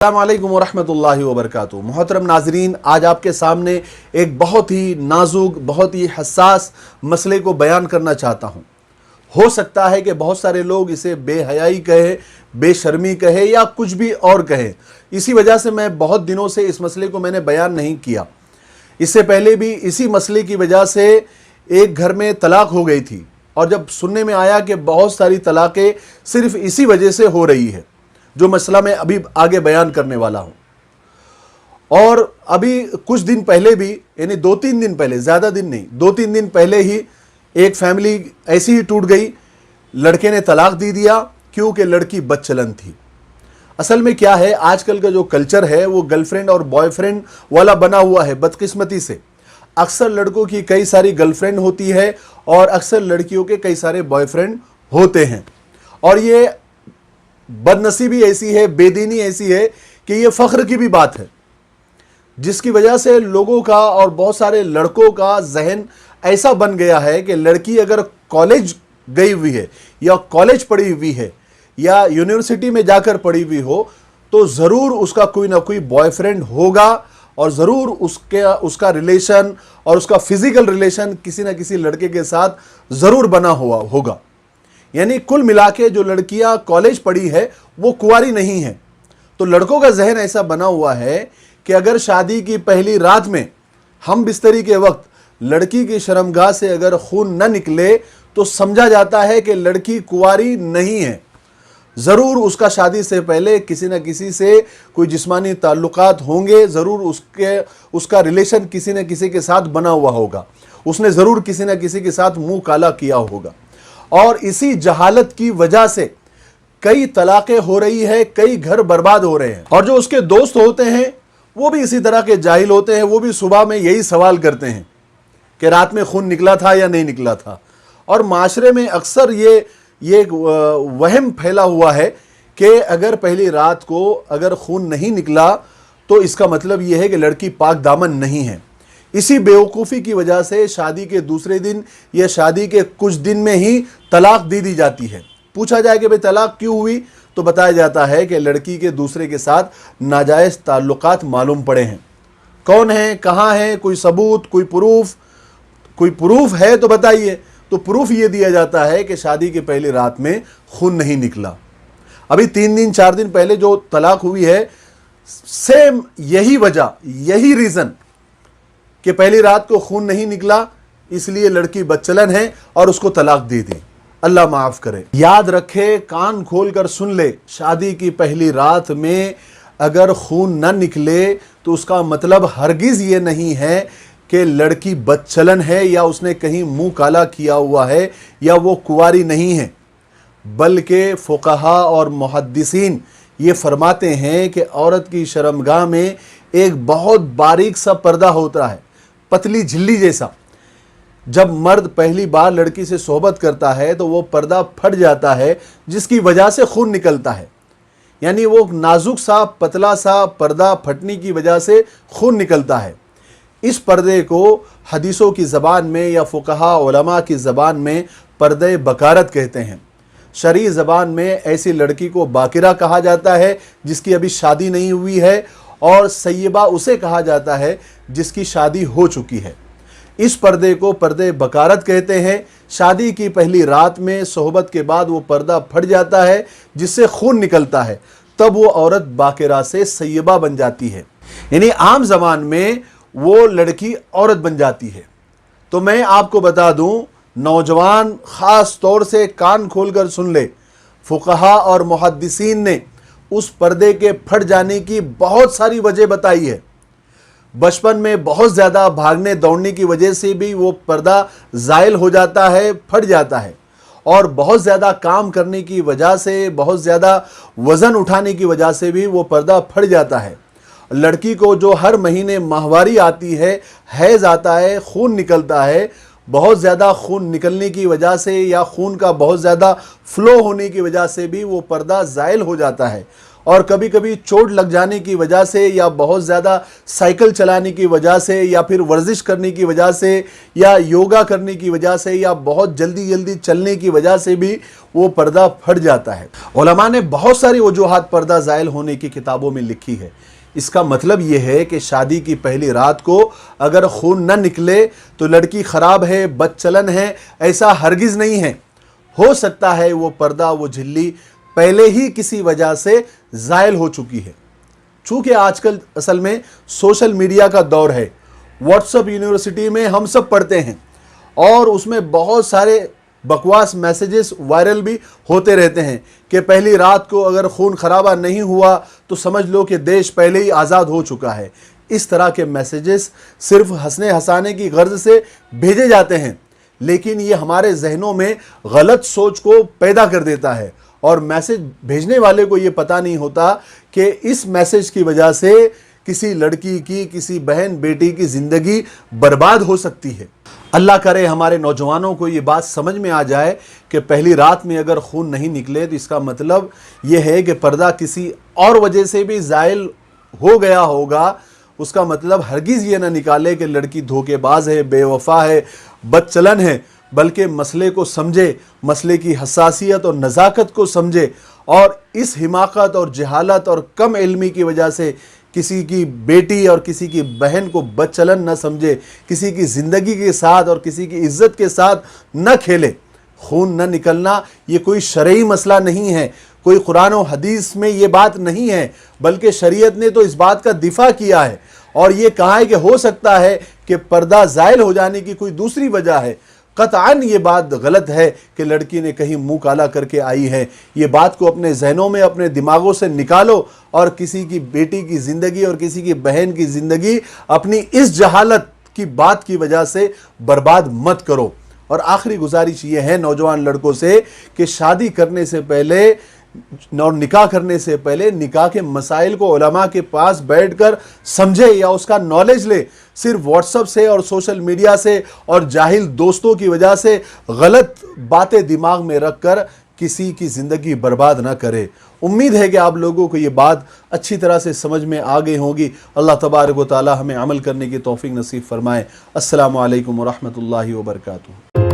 अस्सलाम वालेकुम वरहमतुल्लाहि वबरकातुहू। मोहतरम नाजरीन, आज आपके सामने एक बहुत ही नाजुक, बहुत ही हसास मसले को बयान करना चाहता हूँ। हो सकता है कि बहुत सारे लोग इसे बेहयाई कहे, बेशर्मी कहे या कुछ भी और कहे। इसी वजह से मैं बहुत दिनों से इस मसले को मैंने बयान नहीं किया। इससे पहले भी इसी मसले की वजह से एक घर में तलाक हो गई थी, और जब सुनने में आया कि बहुत सारी तलाक़ें सिर्फ इसी वजह से हो रही है, जो मसला मैं अभी आगे बयान करने वाला हूँ। और अभी कुछ दिन पहले भी, यानी 2-3 दिन पहले, ज़्यादा दिन नहीं, 2-3 दिन पहले ही एक फैमिली ऐसी ही टूट गई। लड़के ने तलाक दे दिया क्योंकि लड़की बदचलन थी। असल में क्या है, आजकल का जो कल्चर है वो गर्लफ्रेंड और बॉयफ्रेंड वाला बना हुआ है। बदकिस्मती से अक्सर लड़कों की कई सारी गर्लफ्रेंड होती है और अक्सर लड़कियों के कई सारे बॉयफ्रेंड होते हैं। और ये बदनसीबी ऐसी है, बेदीनी ऐसी है कि ये फ़ख्र की भी बात है, जिसकी वजह से लोगों का और बहुत सारे लड़कों का जहन ऐसा बन गया है कि लड़की अगर कॉलेज गई हुई है या कॉलेज पढ़ी हुई है या यूनिवर्सिटी में जाकर पढ़ी हुई हो तो ज़रूर उसका कोई ना कोई बॉयफ्रेंड होगा, और ज़रूर उसका रिलेशन और उसका फिज़िकल रिलेशन किसी न किसी लड़के के साथ ज़रूर बना हुआ होगा। यानी कुल मिला के जो लड़कियां कॉलेज पढ़ी है वो कुंवारी नहीं है। तो लड़कों का जहन ऐसा बना हुआ है कि अगर शादी की पहली रात में हम बिस्तरी के वक्त लड़की की शर्मगाह से अगर खून न निकले तो समझा जाता है कि लड़की कुंवारी नहीं है। ज़रूर उसका शादी से पहले किसी न किसी से कोई जिस्मानी ताल्लुकात होंगे, ज़रूर उसका रिलेशन किसी न किसी के साथ बना हुआ होगा, उसने ज़रूर किसी न किसी के साथ मुंह काला किया होगा। और इसी जहालत की वजह से कई तलाक़ें हो रही है, कई घर बर्बाद हो रहे हैं। और जो उसके दोस्त होते हैं वो भी इसी तरह के जाहिल होते हैं। वो भी सुबह में यही सवाल करते हैं कि रात में खून निकला था या नहीं निकला था। और माशरे में अक्सर ये वहम फैला हुआ है कि अगर पहली रात को अगर खून नहीं निकला तो इसका मतलब ये है कि लड़की पाक दामन नहीं है। इसी बेवकूफ़ी की वजह से शादी के दूसरे दिन या शादी के कुछ दिन में ही तलाक दे दी जाती है। पूछा जाए कि भाई तलाक क्यों हुई, तो बताया जाता है कि लड़की के दूसरे के साथ नाजायज़ ताल्लुकात मालूम पड़े हैं। कौन है, कहाँ है, कोई सबूत, कोई प्रूफ है तो बताइए। तो प्रूफ ये दिया जाता है कि शादी की पहली रात में खून नहीं निकला। अभी 3 दिन 4 दिन पहले जो तलाक हुई है, सेम यही वजह, यही रीज़न कि पहली रात को खून नहीं निकला, इसलिए लड़की बदचलन है और उसको तलाक दे दी। अल्लाह माफ़ करे। याद रखे, कान खोल कर सुन ले, शादी की पहली रात में अगर खून न निकले तो उसका मतलब हरगिज़ ये नहीं है कि लड़की बदचलन है या उसने कहीं मुंह काला किया हुआ है या वो कुंवारी नहीं है। बल्कि फ़ुक़हा और मुहद्दिसीन ये फरमाते हैं कि औरत की शर्मगाह में एक बहुत बारीक सा पर्दा होता है, पतली झिल्ली जैसा। जब मर्द पहली बार लड़की से सोहबत करता है तो वो पर्दा फट जाता है, जिसकी वजह से खून निकलता है। यानी वो नाजुक सा पतला सा पर्दा फटने की वजह से खून निकलता है। इस पर्दे को हदीसों की ज़बान में या फ़ुक़हा उलमा की ज़बान में पर्दे बकारत कहते हैं। शरई ज़बान में ऐसी लड़की को बाकिरा कहा जाता है जिसकी अभी शादी नहीं हुई है, और सय्यबा उसे कहा जाता है जिसकी शादी हो चुकी है। इस पर्दे को पर्दे बकारत कहते हैं। शादी की पहली रात में सोहबत के बाद वो पर्दा फट जाता है जिससे खून निकलता है, तब वो औरत बाकिरा से सय्यबा बन जाती है। यानी आम ज़बान में वो लड़की औरत बन जाती है। तो मैं आपको बता दूं, नौजवान ख़ास तौर से कान खोलकर सुन ले, फ़ुक़हा और मुहद्दिसीन ने उस पर्दे के फट जाने की बहुत सारी वजह बताई है। बचपन में बहुत ज़्यादा भागने दौड़ने की वजह से भी वो पर्दा ज़ाइल हो जाता है, फट जाता है। और बहुत ज़्यादा काम करने की वजह से, बहुत ज़्यादा वज़न उठाने की वजह से भी वो पर्दा फट जाता है। लड़की को जो हर महीने माहवारी आती है, हैज़ आता है, खून निकलता है, बहुत ज़्यादा खून निकलने की वजह से या खून का बहुत ज़्यादा फ़्लो होने की वजह से भी वो पर्दा ज़ाइल हो जाता है। اور کبھی کبھی چوٹ لگ جانے کی وجہ سے یا بہت زیادہ سائیکل چلانے کی وجہ سے یا پھر ورزش کرنے کی وجہ سے یا یوگا کرنے کی وجہ سے یا بہت جلدی چلنے کی وجہ سے بھی وہ پردہ پھٹ جاتا ہے۔ علماء نے بہت ساری وجوہات پردہ زائل ہونے کی کتابوں میں لکھی ہے۔ اس کا مطلب یہ ہے کہ شادی کی پہلی رات کو اگر خون نہ نکلے تو لڑکی خراب ہے، بد چلن ہے، ایسا ہرگز نہیں ہے۔ ہو سکتا ہے وہ پردہ، وہ جھلی پہلے ہی کسی وجہ سے زائل ہو چکی ہے۔ چونکہ آج کل اصل میں سوشل میڈیا کا دور ہے، واٹس ایپ یونیورسٹی میں ہم سب پڑھتے ہیں اور اس میں بہت سارے بکواس میسیجز وائرل بھی ہوتے رہتے ہیں کہ پہلی رات کو اگر خون خرابہ نہیں ہوا تو سمجھ لو کہ دیش پہلے ہی آزاد ہو چکا ہے۔ اس طرح کے میسیجز صرف ہنسنے ہنسانے کی غرض سے بھیجے جاتے ہیں، لیکن یہ ہمارے ذہنوں میں غلط سوچ کو پیدا کر دیتا ہے اور میسیج بھیجنے والے کو یہ پتہ نہیں ہوتا کہ اس میسیج کی وجہ سے کسی لڑکی کی، کسی بہن بیٹی کی زندگی برباد ہو سکتی ہے۔ اللہ کرے ہمارے نوجوانوں کو یہ بات سمجھ میں آ جائے کہ پہلی رات میں اگر خون نہیں نکلے تو اس کا مطلب یہ ہے کہ پردہ کسی اور وجہ سے بھی زائل ہو گیا ہوگا۔ اس کا مطلب ہرگز یہ نہ نکالے کہ لڑکی دھوکے باز ہے، بے وفا ہے، بد چلن ہے، بلکہ مسئلے کو سمجھے، مسئلے کی حساسیت اور نزاکت کو سمجھے اور اس حماقت اور جہالت اور کم علمی کی وجہ سے کسی کی بیٹی اور کسی کی بہن کو بد چلن نہ سمجھے، کسی کی زندگی کے ساتھ اور کسی کی عزت کے ساتھ نہ کھیلے۔ خون نہ نکلنا یہ کوئی شرعی مسئلہ نہیں ہے، کوئی قرآن و حدیث میں یہ بات نہیں ہے، بلکہ شریعت نے تو اس بات کا دفاع کیا ہے اور یہ کہا ہے کہ ہو سکتا ہے کہ پردہ زائل ہو جانے کی کوئی دوسری وجہ ہے۔ قطعاً یہ بات غلط ہے کہ لڑکی نے کہیں منہ کالا کر کے آئی ہے۔ یہ بات کو اپنے ذہنوں میں، اپنے دماغوں سے نکالو اور کسی کی بیٹی کی زندگی اور کسی کی بہن کی زندگی اپنی اس جہالت کی بات کی وجہ سے برباد مت کرو۔ اور آخری گزارش یہ ہے نوجوان لڑکوں سے کہ شادی کرنے سے پہلے اور نکاح کرنے سے پہلے نکاح کے مسائل کو علماء کے پاس بیٹھ کر سمجھے یا اس کا نالج لے۔ صرف واٹس ایپ سے اور سوشل میڈیا سے اور جاہل دوستوں کی وجہ سے غلط باتیں دماغ میں رکھ کر کسی کی زندگی برباد نہ کرے۔ امید ہے کہ آپ لوگوں کو یہ بات اچھی طرح سے سمجھ میں آ گئی ہوگی۔ اللہ تبارک و تعالی ہمیں عمل کرنے کی توفیق نصیب فرمائے۔ السلام علیکم ورحمۃ اللہ وبرکاتہ۔